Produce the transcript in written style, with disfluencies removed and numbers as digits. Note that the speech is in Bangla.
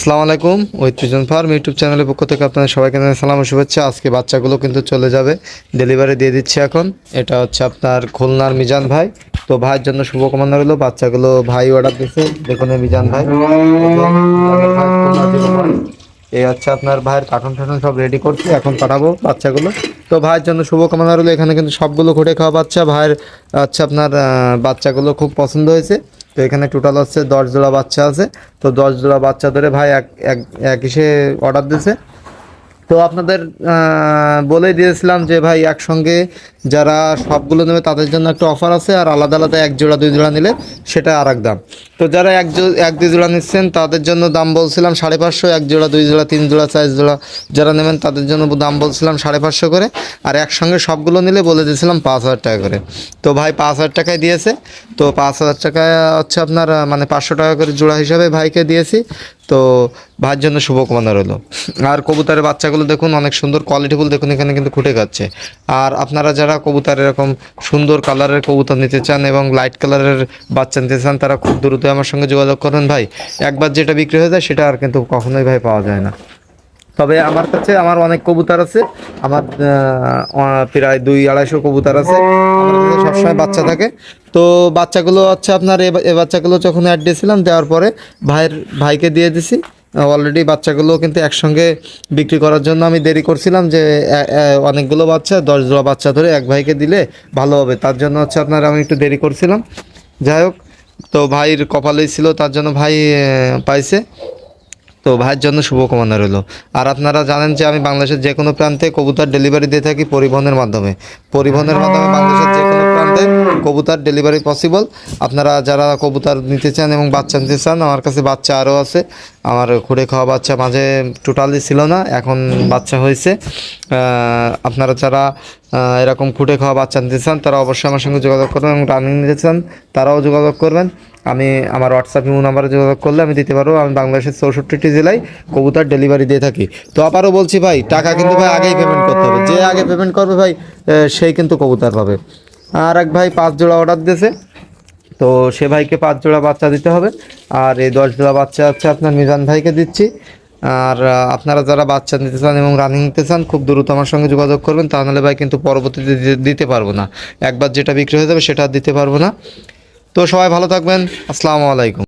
আসসালামু আলাইকুম। ঐতিহ্য ফার্ম ইউটিউব চ্যানেলের পক্ষ থেকে আপনাদের সবাইকে জানাই সালাম ও শুভেচ্ছা। আজকে বাচ্চাগুলো কিন্তু চলে যাবে, ডেলিভারি দিয়ে দিচ্ছি এখন। এটা হচ্ছে আপনার খুলনার মিজান ভাই। তো ভাইয়ের জন্য শুভকামনা রইলো। বাচ্চাগুলো ভাই অর্ডার দিচ্ছে, দেখুন এই মিজান ভাই। এই হচ্ছে আপনার ভাইয়ের কার্টুন টাটুন সব রেডি করছি, এখন পাঠাবো বাচ্চাগুলো। তো ভাইয়ের জন্য শুভকামনা রইলো। এখানে কিন্তু সবগুলো ঘুরে খাওয়া বাচ্চা ভাইয়ের হচ্ছে আপনার বাচ্চাগুলো খুব পছন্দ হয়েছে। তো এখানে টোটাল হচ্ছে 10 জোড়া বাচ্চা আছে। তো 10 জোড়া বাচ্চা ধরে ভাই এক ইসে অর্ডার দিয়েছে। তো আপনাদের বলেই দিয়েছিলাম যে ভাই একসঙ্গে যারা সবগুলো নেবে তাদের জন্য একটা অফার আছে, আর আলাদা আলাদা এক জোড়া দুই জোড়া নিলে সেটা আর এক দাম। তো যারা এক দুই জোড়া নিচ্ছেন তাদের জন্য দাম বলছিলাম 550, এক জোড়া দুই জোড়া তিন জোড়া চার জোড়া যারা নেবেন তাদের জন্য দাম বলছিলাম 550 করে, আর একসঙ্গে সবগুলো নিলে বলে দিয়েছিলাম 5,000 টাকা করে। তো ভাই 5,000 টাকায় দিয়েছে। তো 5,000 টাকায় হচ্ছে আপনার মানে 500 টাকা করে জোড়া হিসাবে ভাইকে দিয়েছি। তো ভাইয়ের জন্য শুভকামনা রইলো। আর কবুতরের বাচ্চাগুলো দেখুন অনেক সুন্দর কোয়ালিটিফুল, দেখুন এখানে কিন্তু খুঁটে খাচ্ছে। আর আপনারা যারা কবুতর এরকম সুন্দর কালারের কবুতর নিতে চান এবং লাইট কালারের বাচ্চা নিতে চান তারা খুব দ্রুত আমার সঙ্গে যোগাযোগ করবেন ভাই। একবার যেটা বিক্রি হয়ে যায় সেটা আর কিন্তু কখনোই ভাই পাওয়া যায় না। তবে আমার কাছে আমার অনেক কবুতর আছে, আমার প্রায় 200-250 কবুতর আছে, আমার কাছে সবসময় বাচ্চা থাকে। তো বাচ্চাগুলো হচ্ছে আপনার এ বাচ্চাগুলো যখন অ্যাড দিয়েছিলাম, দেওয়ার পরে ভাইকে দিয়ে দিছি। অলরেডি বাচ্চাগুলো কিন্তু একসঙ্গে বিক্রি করার জন্য আমি দেরি করছিলাম যে অনেকগুলো বাচ্চা 10 জোড়া বাচ্চা ধরে এক ভাইকে দিলে ভালো হবে, তার জন্য হচ্ছে আপনার আমি একটু দেরি করছিলাম। যাই হোক, তো ভাইয়ের কপালেই ছিল, তার জন্য ভাই পাইছে। তো ভাইয়ের জন্য শুভকামনা রইলো। আর আপনারা জানেন যে আমি বাংলাদেশের যে কোনো প্রান্তে কবুতর ডেলিভারি দিয়ে থাকি পরিবহনের মাধ্যমে বাংলাদেশের যে কোনো প্রান্তে কবুতর ডেলিভারি পসিবল। আপনারা যারা কবুতর নিতে চান এবং বাচ্চা নিতে চান, আমার কাছে বাচ্চা আরও আছে। আমার খুঁড়ে খাওয়া বাচ্চা মাঝে টোটালি ছিল না, এখন বাচ্চা হয়েছে। আপনারা যারা এরকম খুঁটে খাওয়া বাচ্চা নিতে চান তারা অবশ্যই আমার সঙ্গে যোগাযোগ করবেন, এবং রানিং নিতে চান তারাও যোগাযোগ করবেন। আমি আমার হোয়াটসঅ্যাপ ইমো নাম্বারে যোগাযোগ করলে আমি দিতে পারবো। আমি বাংলাদেশের 64টি জেলায় কবুতর ডেলিভারি দিয়ে থাকি। তো আবারও বলছি ভাই, টাকা কিন্তু ভাই আগেই পেমেন্ট করতে হবে। যে আগে পেমেন্ট করবে ভাই সেই কিন্তু কবুতর পাবে। আর এক ভাই 5 জোড়া অর্ডার দিয়েছে, তো সে ভাইকে 5 জোড়া বাচ্চা দিতে হবে। আর এই 10 জোড়া বাচ্চা হচ্ছে আপনার মিজান ভাইকে দিচ্ছি। আর আপনারা যারা বাচ্চা নিতে চান এবং রানিং নিতে চান খুব দ্রুত আমার সঙ্গে যোগাযোগ করবেন, তা নাহলে ভাই কিন্তু পরবর্তীতে দিতে পারবো না। একবার যেটা বিক্রি হয়ে যাবে সেটা দিতে পারবো না। তো সবাই ভালো থাকবেন। আসসালামু আলাইকুম।